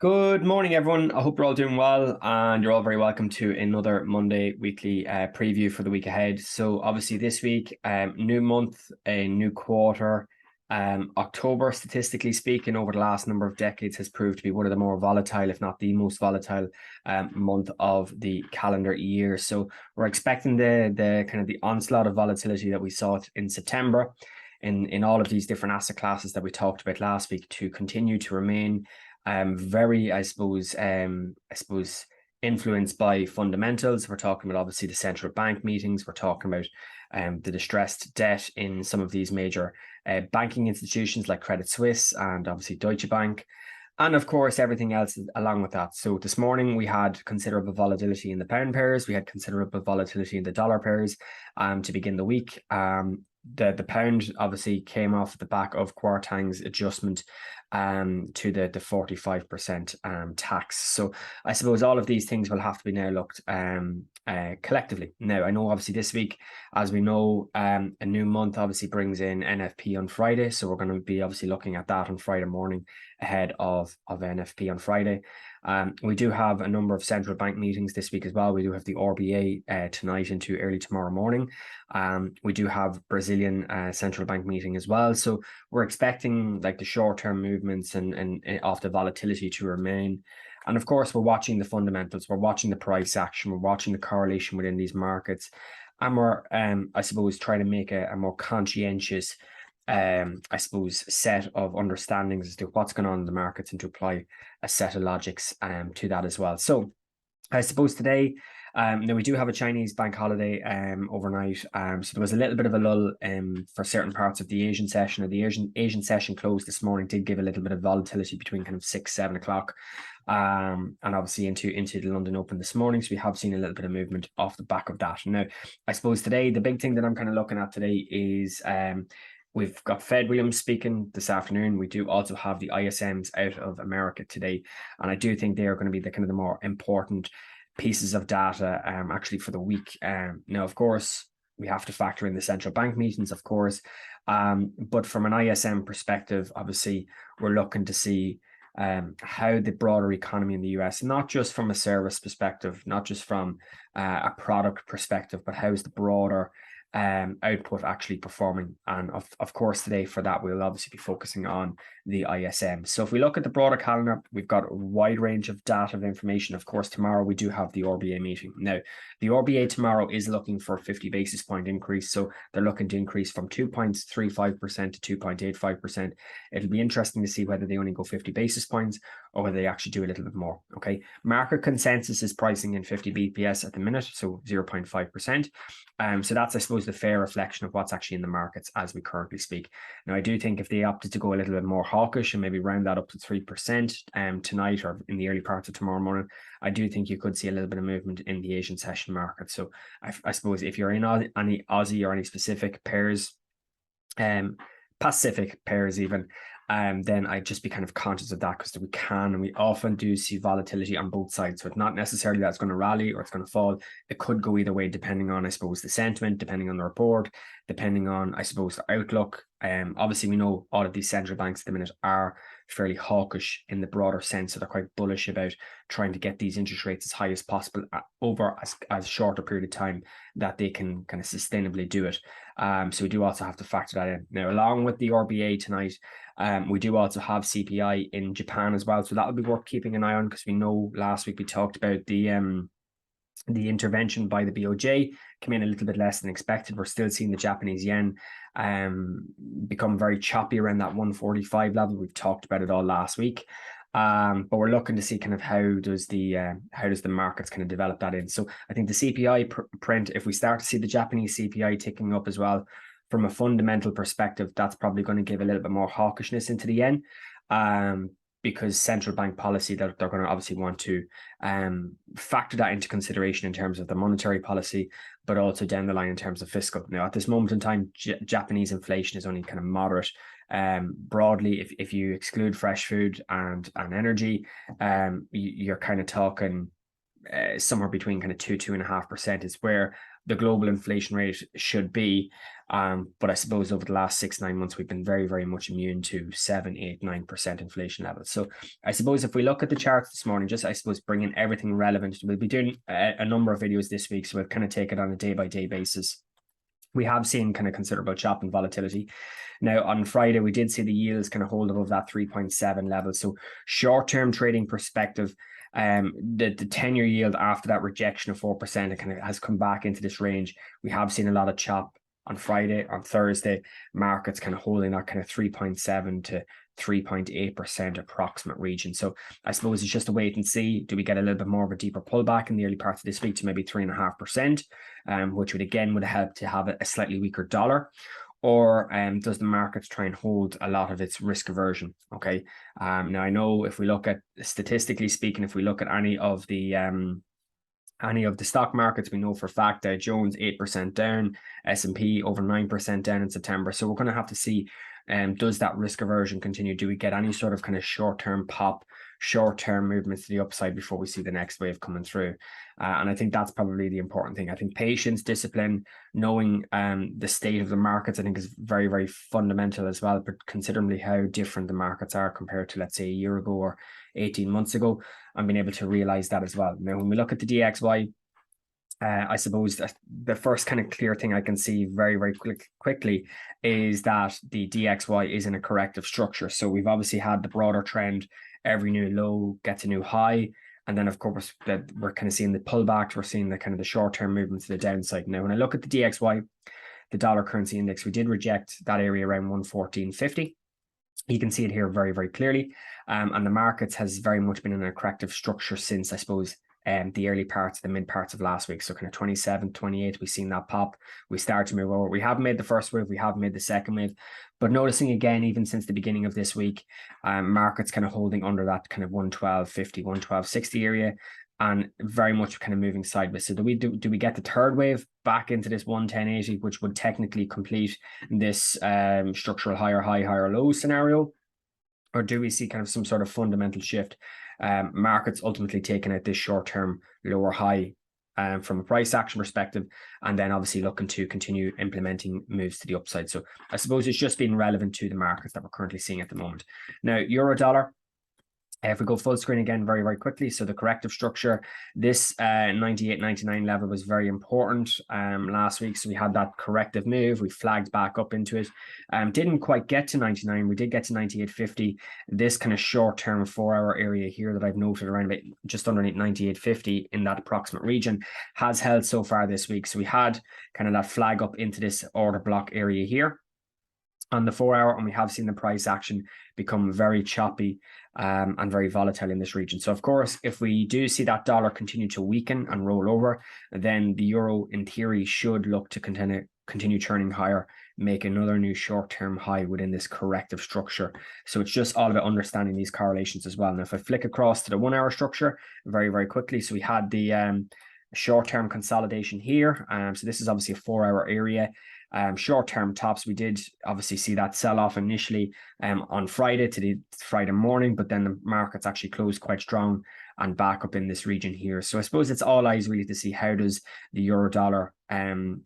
Good morning, everyone. I hope you're all doing well, and you're all very welcome to another Monday weekly preview for the week ahead. So, obviously, this week, new month, a new quarter. October, statistically speaking, over the last number of decades, has proved to be one of the more volatile, if not the most volatile, month of the calendar year. So, we're expecting the kind of the onslaught of volatility that we saw in September in all of these different asset classes that we talked about last week to continue to remain very, I suppose, influenced by fundamentals. We're talking about obviously the central bank meetings. We're talking about the distressed debt in some of these major banking institutions like Credit Suisse and obviously Deutsche Bank. And of course, everything else along with that. So this morning we had considerable volatility in the pound pairs. We had considerable volatility in the dollar pairs to begin the week. The pound obviously came off the back of Kwarteng's adjustment to the 45% tax. So I suppose all of these things will have to be now looked collectively. Now, I know obviously this week, as we know, a new month obviously brings in NFP on Friday. So we're going to be obviously looking at that on Friday morning ahead of NFP on Friday. We do have a number of central bank meetings this week as well. We do have the RBA tonight into early tomorrow morning. We do have Brazilian central bank meeting as well. So we're expecting like the short-term movements and of the volatility to remain. And of course, we're watching the fundamentals. We're watching the price action. We're watching the correlation within these markets. And we're, I suppose, trying to make a more conscientious I suppose, set of understandings as to what's going on in the markets and to apply a set of logics to that as well. So I suppose today, now we do have a Chinese bank holiday overnight. So there was a little bit of a lull for certain parts of the Asian session. Or the Asian session closed this morning did give a little bit of volatility between kind of 6-7 o'clock. And obviously into the London Open this morning. So we have seen a little bit of movement off the back of that. Now, I suppose today, the big thing that I'm kind of looking at today is we've got Fed Williams speaking this afternoon. We do also have the ISMs out of America today. And I do think they are going to be the kind of the more important pieces of data actually for the week. Now, of course, we have to factor in the central bank meetings, of course. But from an ISM perspective, obviously, we're looking to see how the broader economy in the US, not just from a service perspective, not just from a product perspective, but how's the broader output actually performing. And of course today for that we'll obviously be focusing on the ISM. So if we look at the broader calendar, we've got a wide range of data of information. Of course tomorrow we do have the RBA meeting. Now the RBA tomorrow is looking for a 50 basis point increase, so they're looking to increase from 2.35% to 2.85%. It'll be interesting to see whether they only go 50 basis points or whether they actually do a little bit more. Okay, market consensus is pricing in 50 BPS at the minute, so 0.5%. So that's, I suppose, the fair reflection of what's actually in the markets as we currently speak. Now, I do think if they opted to go a little bit more hawkish and maybe round that up to 3% tonight or in the early parts of tomorrow morning, I do think you could see a little bit of movement in the Asian session market. So I suppose if you're in any Aussie or any specific pairs, Pacific pairs even, then I'd just be kind of conscious of that because we can and we often do see volatility on both sides. So it's not necessarily that it's going to rally or it's going to fall. It could go either way depending on, I suppose, the sentiment, depending on the report, depending on, I suppose, the outlook. Obviously, we know all of these central banks at the minute are fairly hawkish in the broader sense. So they're quite bullish about trying to get these interest rates as high as possible over as short a period of time that they can kind of sustainably do it. So we do also have to factor that in. Now, along with the RBA tonight, we do also have CPI in Japan as well. So that will be worth keeping an eye on because we know last week we talked about the intervention by the BOJ came in a little bit less than expected. We're still seeing the Japanese yen become very choppy around that 145 level. We've talked about it all last week. But we're looking to see kind of how does the markets kind of develop that in. So I think the CPI print, if we start to see the Japanese CPI ticking up as well, from a fundamental perspective, that's probably going to give a little bit more hawkishness into the yen. Because central bank policy, they're going to obviously want to factor that into consideration in terms of the monetary policy, but also down the line in terms of fiscal. Now, at this moment in time, Japanese inflation is only kind of moderate. Broadly, if you exclude fresh food and energy, you're kind of talking somewhere between kind of 2.5% is where the global inflation rate should be. But I suppose over the last 6-9 months, we've been very, very much immune to 7, 8, 9% inflation levels. So I suppose if we look at the charts this morning, just I suppose bringing everything relevant, we'll be doing a number of videos this week, so we'll kind of take it on a day-by-day basis. We have seen kind of considerable chop and volatility. Now, on Friday, we did see the yields kind of hold above that 3.7 level. So short-term trading perspective, the 10-year yield after that rejection of 4%, it kind of has come back into this range. We have seen a lot of chop on Friday. On Thursday, markets kind of holding that kind of 3.7 to 3.8% approximate region. So I suppose it's just a wait and see. Do we get a little bit more of a deeper pullback in the early parts of this week to maybe 3.5%, which would help to have a slightly weaker dollar? Or does the markets try and hold a lot of its risk aversion? Okay. Now I know if we look at, statistically speaking, if we look at any of the stock markets, we know for a fact Dow Jones 8% down, S&P over 9% down in September. So we're going to have to see, does that risk aversion continue? Do we get any sort of kind of short-term pop, short-term movements to the upside before we see the next wave coming through? And I think that's probably the important thing. I think patience, discipline, knowing the state of the markets, I think is very, very fundamental as well, but considerably how different the markets are compared to, let's say, a year ago or 18 months ago, and being able to realize that as well. Now, when we look at the DXY, I suppose the first kind of clear thing I can see very, very quickly is that the DXY is in a corrective structure. So we've obviously had the broader trend, every new low gets a new high. And then, of course, that we're kind of seeing the pullback. We're seeing the kind of the short-term movement to the downside. Now, when I look at the DXY, the dollar currency index, we did reject that area around 114.50. You can see it here very, very clearly. And the markets has very much been in a corrective structure since, I suppose, the early parts, the mid parts of last week. So kind of 27, 28, we've seen that pop. We start to move over. We haven't made the first wave. We haven't made the second wave. But noticing again, even since the beginning of this week, markets kind of holding under that kind of 112.50, 112.60 area, and very much kind of moving sideways. So do we get the third wave back into this 110.80, which would technically complete this structural higher low scenario? Or do we see kind of some sort of fundamental shift? Markets ultimately taking out this short-term lower high from a price action perspective, and then obviously looking to continue implementing moves to the upside. So I suppose it's just been relevant to the markets that we're currently seeing at the moment. Now, euro dollar. If we go full screen again very, very quickly, so the corrective structure, this 98.99 level was very important last week. So we had that corrective move. We flagged back up into it. Didn't quite get to 99. We did get to 98.50. This kind of short-term 4-hour area here that I've noted around about just underneath 98.50 in that approximate region has held so far this week. So we had kind of that flag up into this order block area here on the 4-hour, and we have seen the price action become very choppy and very volatile in this region. So of course, if we do see that dollar continue to weaken and roll over, then the euro in theory should look to continue churning higher, make another new short-term high within this corrective structure. So it's just all about understanding these correlations as well. Now, if I flick across to the 1-hour structure very, very quickly, so we had the short-term consolidation here. So this is obviously a 4-hour area. Short-term tops, we did obviously see that sell-off initially on Friday to the Friday morning, but then the markets actually closed quite strong and back up in this region here. So I suppose it's all eyes really to see how does the euro dollar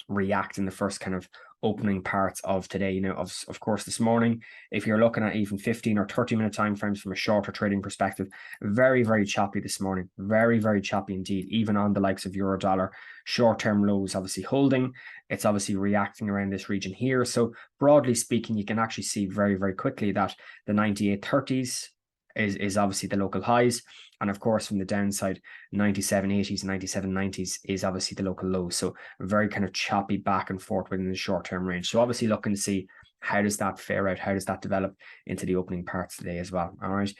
react in the first kind of opening parts of today. You know, of course, this morning, if you're looking at even 15 or 30-minute time frames from a shorter trading perspective, very, very choppy this morning. Very, very choppy indeed, even on the likes of euro dollar. Short-term lows obviously holding. It's obviously reacting around this region here. So broadly speaking, you can actually see very, very quickly that the 98.30s is obviously the local highs. And of course, from the downside, 97.80s, 97.90s is obviously the local lows. So very kind of choppy back and forth within the short-term range. So obviously looking to see how does that fare out? How does that develop into the opening parts today as well? All right.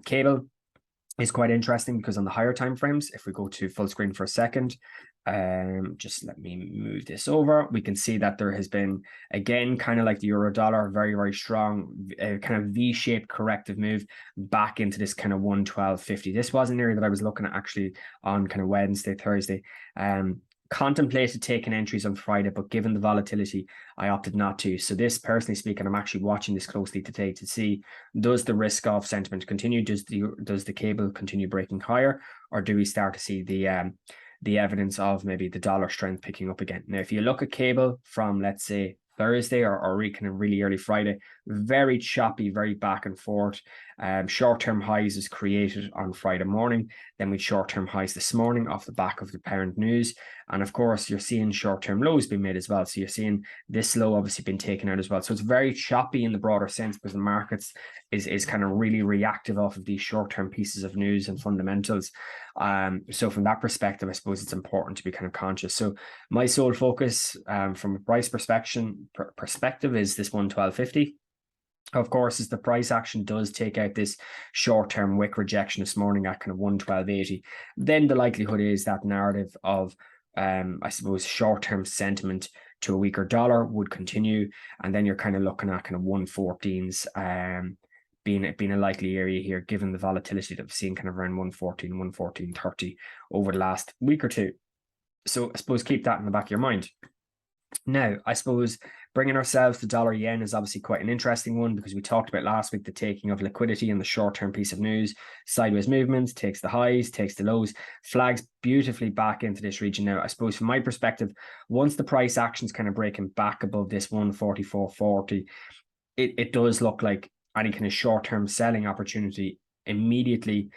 Cable is quite interesting because on the higher time frames, if we go to full screen for a second, just let me move this over. We can see that there has been, again, kind of like the euro dollar, very, very strong, kind of V-shaped corrective move back into this kind of 112.50. This was an area that I was looking at actually on kind of Wednesday, Thursday. Contemplated taking entries on Friday, but given the volatility, I opted not to. So this, personally speaking, I'm actually watching this closely today to see, does the risk of sentiment continue? Does the cable continue breaking higher, or do we start to see the evidence of maybe the dollar strength picking up again? Now, if you look at cable from, let's say, Thursday or kind of really early Friday. Very choppy, very back and forth. Short-term highs is created on Friday morning. Then we had short-term highs this morning off the back of the parent news. And of course, you're seeing short-term lows being made as well. So you're seeing this low obviously been taken out as well. So it's very choppy in the broader sense because the markets is kind of really reactive off of these short-term pieces of news and fundamentals. So from that perspective, I suppose it's important to be kind of conscious. So my sole focus from a price perspective is this 112.50. Of course, as the price action does take out this short-term wick rejection this morning at kind of 112.80, then the likelihood is that narrative of, I suppose, short-term sentiment to a weaker dollar would continue. And then you're kind of looking at kind of 114s being a likely area here, given the volatility that we've seen kind of around 114, 114.30 over the last week or two. So I suppose keep that in the back of your mind. Now, I suppose bringing ourselves to dollar yen is obviously quite an interesting one because we talked about last week the taking of liquidity and the short-term piece of news, sideways movements, takes the highs, takes the lows, flags beautifully back into this region. Now, I suppose from my perspective, once the price action's kind of breaking back above this 144.40, it does look like any kind of short-term selling opportunity immediately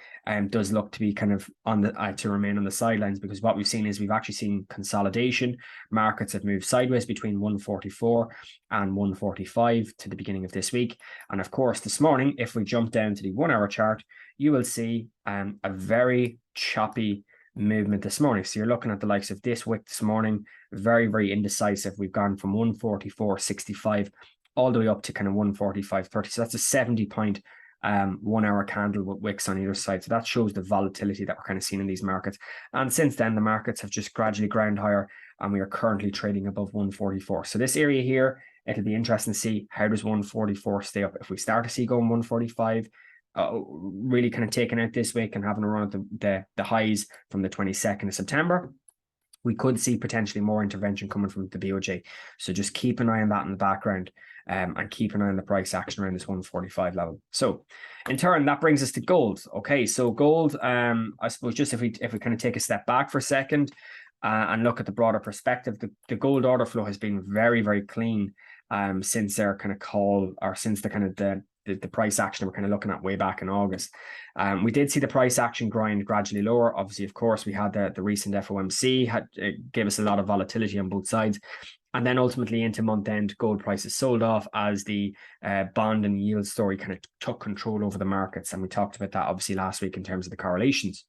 does look to be kind of on the to remain on the sidelines, because what we've seen is we've actually seen consolidation. Markets have moved sideways between 144 and 145 to the beginning of this week. And of course, this morning, if we jump down to the 1 hour chart, you will see a very choppy movement this morning. So you're looking at the likes of this wick this morning, very, very indecisive. We've gone from 144.65 all the way up to kind of 145.30. So that's a 70-point 1 hour candle with wicks on either side. So that shows the volatility that we're kind of seeing in these markets. And since then, the markets have just gradually ground higher, and we are currently trading above 144. So this area here, it'll be interesting to see how does 144 stay up. If we start to see going 145, really kind of taking out this week and having a run at the highs from the 22nd of September, we could see potentially more intervention coming from the BOJ. So just keep an eye on that in the background, and keep an eye on the price action around this 145 level. So in turn, that brings us to gold. Okay, so gold, I suppose just if we kind of take a step back for a second and look at the broader perspective, the gold order flow has been very, very clean since their kind of call, or since the kind of the price action we're kind of looking at way back in August. We did see the price action grind gradually lower. Obviously, of course, we had the recent FOMC, gave us a lot of volatility on both sides. And then ultimately into month end, gold prices sold off as the bond and yield story kind of took control over the markets. And we talked about that obviously last week in terms of the correlations.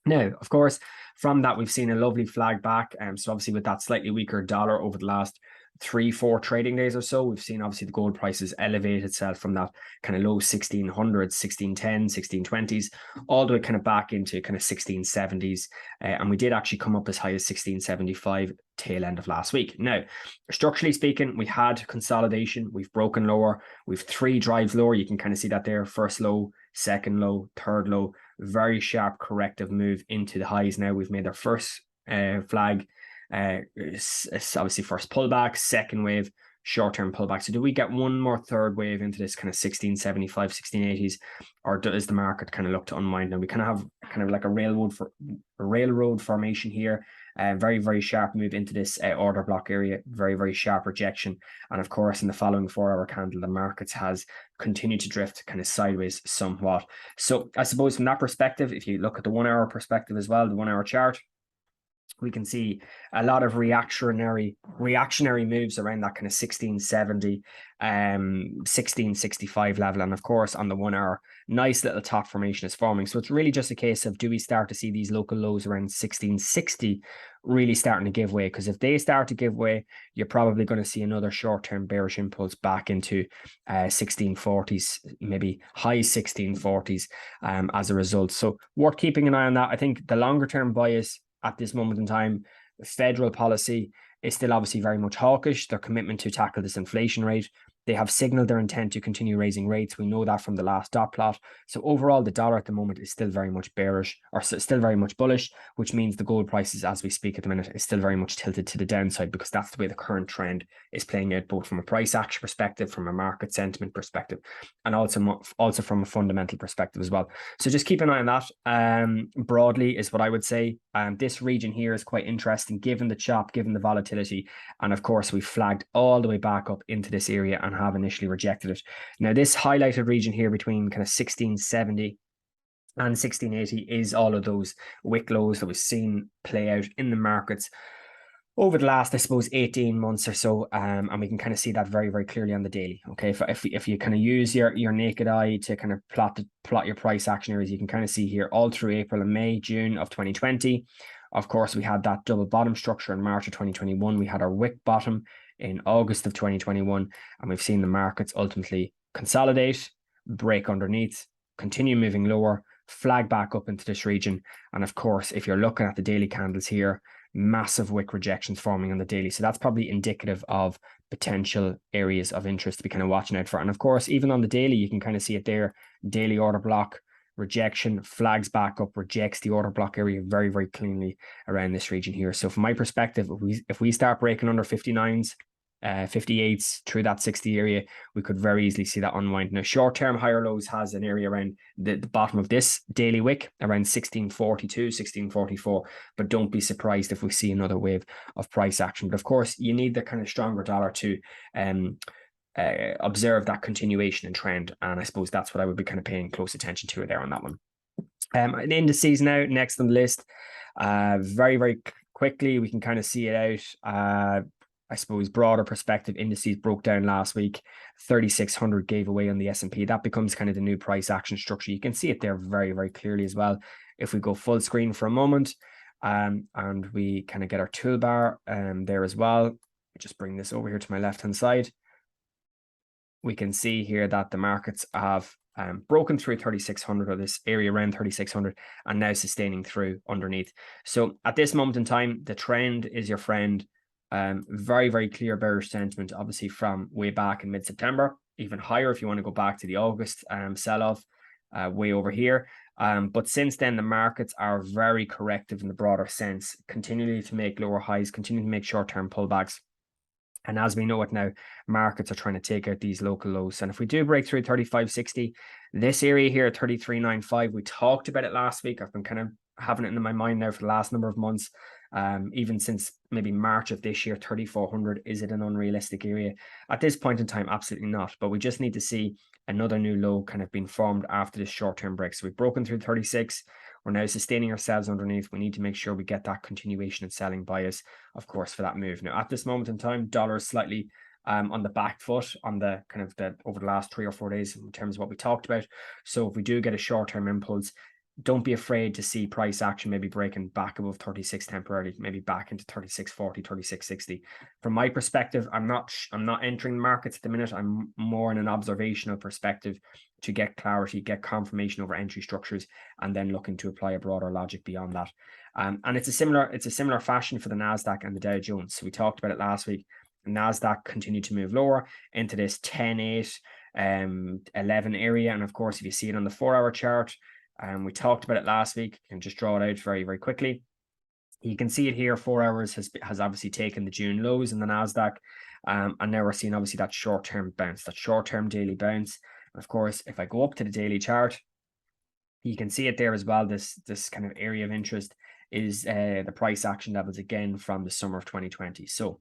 Now, of course, from that, we've seen a lovely flag back. So obviously with that slightly weaker dollar over the last 3-4 trading days or so, we've seen obviously the gold prices elevate itself from that kind of low 1600s, 1610, 1620s, all the way kind of back into kind of 1670s. And we did actually come up as high as 1675 tail end of last week. Now, structurally speaking, we had consolidation. We've broken lower. We've 3 drives lower. You can kind of see that there. First low, second low, third low. Very sharp corrective move into the highs. Now we've made our first flag. It's obviously first pullback, second wave, short-term pullback. So do we get one more third wave into this kind of 1675, 1680s, or does the market kind of look to unwind? Now we kind of have kind of like a railroad formation here. Very, very sharp move into this order block area, very, very sharp rejection. And of course, in the following 4 hour candle, the markets has continued to drift kind of sideways somewhat. So I suppose from that perspective, if you look at the 1 hour perspective as well, the 1 hour chart, we can see a lot of reactionary moves around that kind of 1670, 1665 level. And of course, on the 1 hour, nice little top formation is forming. So it's really just a case of, do we start to see these local lows around 1660 really starting to give way? Because if they start to give way, you're probably going to see another short-term bearish impulse back into 1640s, maybe high 1640s as a result. So worth keeping an eye on that. I think the longer-term bias at this moment in time, federal policy is still obviously very much hawkish. Their commitment to tackle this inflation rate, they have signaled their intent to continue raising rates. We know that from the last dot plot. So overall, the dollar at the moment is still very much bearish, or still very much bullish, which means the gold prices as we speak at the minute is still very much tilted to the downside, because that's the way the current trend is playing out, both from a price action perspective, from a market sentiment perspective, and also from a fundamental perspective as well. So just keep an eye on that. Broadly is what I would say. This region here is quite interesting given the chop, given the volatility. And of course, we flagged all the way back up into this area and have initially rejected it. Now, this highlighted region here between kind of 1670 and 1680 is all of those wick lows that we've seen play out in the markets over the last, I suppose, 18 months or so, and we can kind of see that very, very clearly on the daily. Okay, if you kind of use your naked eye to kind of plot your price action areas, you can kind of see here all through April and May, June of 2020. Of course, we had that double bottom structure in March of 2021. We had our wick bottom in August of 2021, and we've seen the markets ultimately consolidate, break underneath, continue moving lower, flag back up into this region. And of course, if you're looking at the daily candles here, massive wick rejections forming on the daily. So that's probably indicative of potential areas of interest to be kind of watching out for. And of course, even on the daily, you can kind of see it there. Daily order block rejection, flags back up, rejects the order block area very, very cleanly around this region here. So from my perspective, if we start breaking under 59s, 58s through that 60 area, we could very easily see that unwind. Now, short-term higher lows has an area around the bottom of this daily wick around 1642, 1644, but don't be surprised if we see another wave of price action. But of course, you need the kind of stronger dollar to observe that continuation and trend, and I suppose that's what I would be kind of paying close attention to there on that one. Indices now next on the list. Very, very quickly, we can kind of see it out. I suppose broader perspective, indices broke down last week. 3,600 gave away on the S&P. That becomes kind of the new price action structure. You can see it there very, very clearly as well. If we go full screen for a moment, and we kind of get our toolbar there as well. Just bring this over here to my left-hand side. We can see here that the markets have broken through 3,600, or this area around 3,600, and now sustaining through underneath. So at this moment in time, the trend is your friend. Very, very clear bearish sentiment, obviously from way back in mid-September, even higher if you want to go back to the August sell-off way over here. But since then, the markets are very corrective in the broader sense, continually to make lower highs, continuing to make short-term pullbacks. And as we know it now, markets are trying to take out these local lows. And if we do break through 3560, this area here, 3395, we talked about it last week. I've been kind of having it in my mind now for the last number of months. Even since maybe March of this year, 3,400, is it an unrealistic area? At this point in time, absolutely not. But we just need to see another new low kind of being formed after this short-term break. So we've broken through 36. We're now sustaining ourselves underneath. We need to make sure we get that continuation and selling bias, of course, for that move. Now, at this moment in time, dollar is slightly on the back foot on the kind of over the last 3 or 4 days in terms of what we talked about. So if we do get a short-term impulse, don't be afraid to see price action maybe breaking back above 36 temporarily, maybe back into 36.40, 36.60. From my perspective, I'm not entering the markets at the minute. I'm more in an observational perspective to get clarity, get confirmation over entry structures, and then looking to apply a broader logic beyond that. And it's a similar fashion for the Nasdaq and the Dow Jones. So we talked about it last week. Nasdaq continued to move lower into this 10-8, 11 area, and of course, if you see it on the 4-hour chart. We talked about it last week. You can just draw it out very, very quickly. You can see it here. 4 hours has obviously taken the June lows in the Nasdaq, and now we're seeing obviously that short-term bounce, that short-term daily bounce. And of course, if I go up to the daily chart, you can see it there as well. This kind of area of interest is the price action levels again from the summer of 2020. So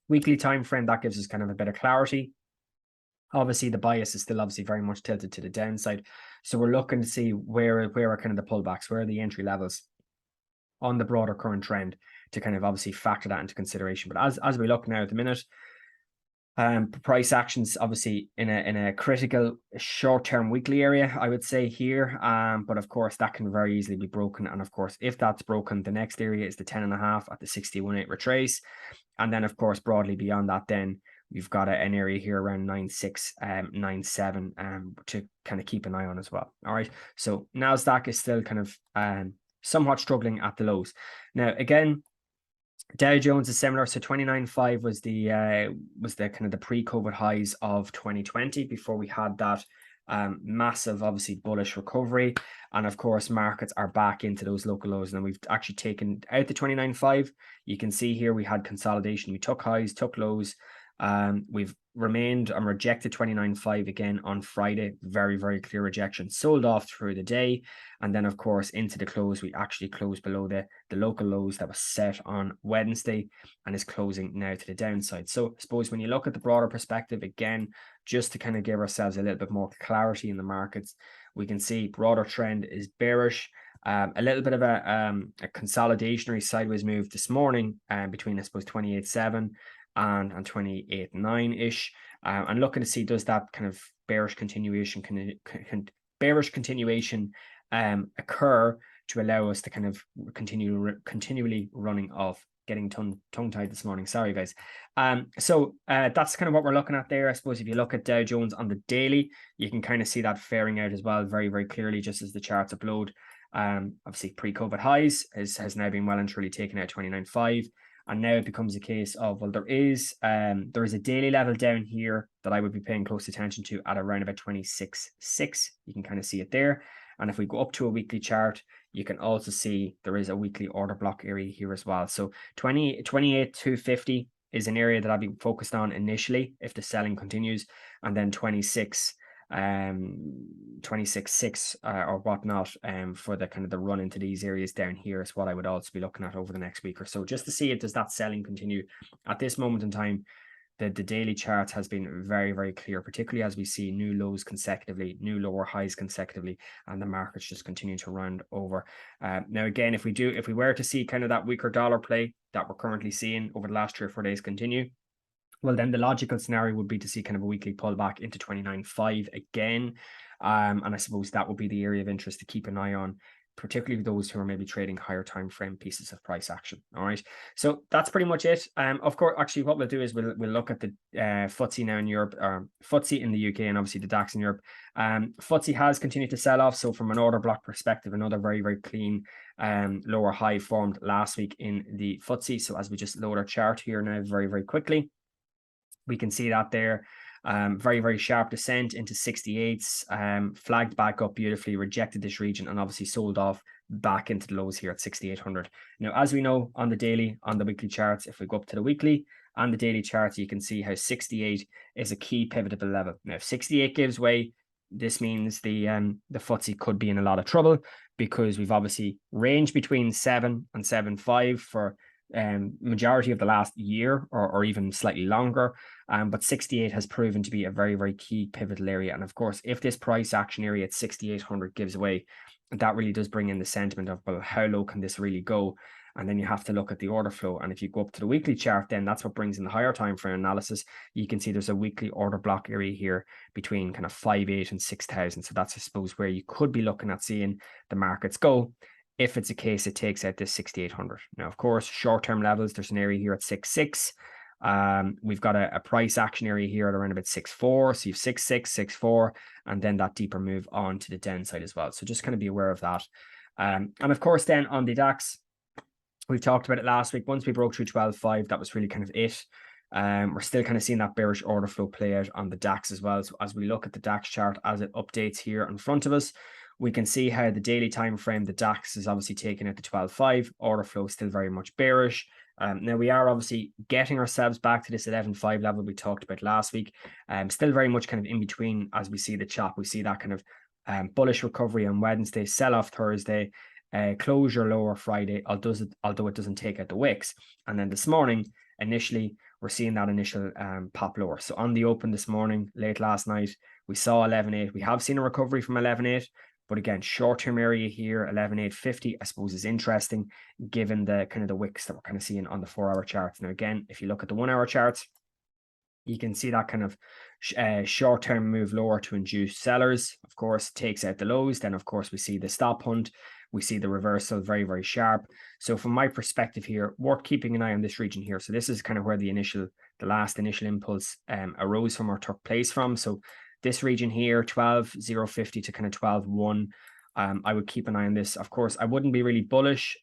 weekly time frame, that gives us kind of a bit of clarity. Obviously, the bias is still obviously very much tilted to the downside. So we're looking to see where are kind of the pullbacks, where are the entry levels on the broader current trend to kind of obviously factor that into consideration. But as we look now at the minute, price actions obviously in a critical short-term weekly area, I would say here. But of course, that can very easily be broken. And of course, if that's broken, the next area is the 10.5 at the 61.8 retrace. And then, of course, broadly beyond that, then we've got an area here around 9.6, 9.7 to kind of keep an eye on as well. All right. So Nasdaq is still kind of somewhat struggling at the lows. Now, again, Dow Jones is similar. So 29.5 was the kind of the pre-COVID highs of 2020 before we had that massive, obviously bullish recovery. And of course, markets are back into those local lows. And we've actually taken out the 29.5. You can see here we had consolidation. We took highs, took lows. We've remained and rejected 29.5 again on Friday. Very, very clear rejection. Sold off through the day. And then, of course, into the close, we actually closed below the local lows that was set on Wednesday and is closing now to the downside. So I suppose when you look at the broader perspective, again, just to kind of give ourselves a little bit more clarity in the markets, we can see broader trend is bearish. A little bit of a consolidationary sideways move this morning between, I suppose, 28.7 and 28.9 ish, and looking to see does that kind of bearish continuation occur to allow us to kind of continually running off. Getting tongue-tied this morning, sorry guys. So that's kind of what we're looking at there. I suppose if you look at Dow Jones on the daily, you can kind of see that faring out as well very, very clearly, just as the charts upload. Obviously pre-COVID highs has now been well and truly taken out 29.5, and now it becomes a case of, well, there is a daily level down here that I would be paying close attention to at around about 26.6. You can kind of see it there. And if we go up to a weekly chart, you can also see there is a weekly order block area here as well. So 28.250 is an area that I've been focused on initially if the selling continues, and then 26.6 or whatnot for the kind of the run into these areas down here is what I would also be looking at over the next week or so, just to see if does that selling continue. At this moment in time, the daily chart has been very, very clear, particularly as we see new lows consecutively, new lower highs consecutively, and the markets just continue to round over. Now, again, if we were to see kind of that weaker dollar play that we're currently seeing over the last 3 or 4 days continue, well, then the logical scenario would be to see kind of a weekly pullback into 29.5 again. And I suppose that would be the area of interest to keep an eye on, particularly those who are maybe trading higher time frame pieces of price action. All right, so that's pretty much it. Of course, actually what we'll do is we'll look at the FTSE now in Europe, or FTSE in the UK, and obviously the DAX in Europe. FTSE has continued to sell off, so from an order block perspective, another very, very clean lower high formed last week in the FTSE. So as we just load our chart here now very, very quickly, we can see that there. Very, very sharp descent into 68s, flagged back up beautifully, rejected this region, and obviously sold off back into the lows here at 6,800. Now, as we know on the daily, on the weekly charts, if we go up to the weekly and the daily charts, you can see how 68 is a key pivotable level. Now, if 68 gives way, this means the FTSE could be in a lot of trouble, because we've obviously ranged between 7 and 7.5 for majority of the last year, or even slightly longer, but 68 has proven to be a very, very key pivotal area. And of course, if this price action area at 6,800 gives away, that really does bring in the sentiment of, well, how low can this really go? And then you have to look at the order flow. And if you go up to the weekly chart, then that's what brings in the higher time frame analysis. You can see there's a weekly order block area here between kind of 5,800 and 6,000. So that's, I suppose, where you could be looking at seeing the markets go if it's a case it takes out this 6,800. Now, of course, short-term levels, there's an area here at 6.6. We've got a price action area here at around about 6.4. So you've 6.6, 6.4, and then that deeper move on to the downside as well. So just kind of be aware of that. And of course, then on the DAX, we've talked about it last week. Once we broke through 12.5, that was really kind of it. We're still kind of seeing that bearish order flow play out on the DAX as well. So as we look at the DAX chart as it updates here in front of us, we can see how the daily time frame, the DAX is obviously taken at the 12.5. Order flow is still very much bearish. Now we are obviously getting ourselves back to this 11.5 level we talked about last week. Still very much kind of in between as we see the chop. We see that kind of bullish recovery on Wednesday, sell off Thursday, closure lower Friday, although it doesn't take out the wicks. And then this morning, initially, we're seeing that initial pop lower. So on the open this morning, late last night, we saw 11.8. We have seen a recovery from 11.8. But again, short-term area here, 11,850, I suppose is interesting given the kind of the wicks that we're kind of seeing on the 4-hour charts. Now, again, if you look at the 1-hour charts, you can see that kind of short-term move lower to induce sellers, of course, takes out the lows. Then, of course, we see the stop hunt. We see the reversal very, very sharp. So from my perspective here, worth keeping an eye on this region here. So this is kind of where the last initial impulse arose from or took place from. So this region here, 12,050 to kind of 12,1. I would keep an eye on this. Of course, I wouldn't be really bullish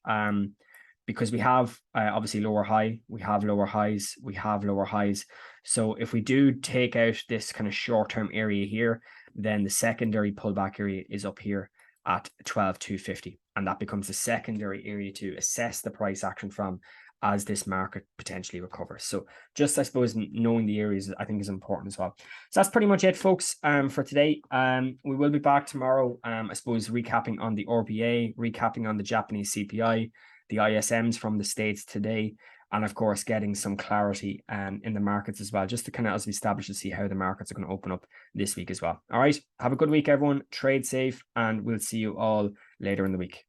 because we have obviously lower high, we have lower highs, we have lower highs. So if we do take out this kind of short-term area here, then the secondary pullback area is up here at 12,250. And that becomes the secondary area to assess the price action from as this market potentially recovers. So just, I suppose, knowing the areas I think is important as well. So that's pretty much it, folks, for today. We will be back tomorrow, I suppose, recapping on the RBA, recapping on the Japanese CPI, the ISMs from the States today, and of course, getting some clarity in the markets as well, just to kind of, as we establish, to see how the markets are going to open up this week as well. All right. Have a good week, everyone. Trade safe, and we'll see you all later in the week.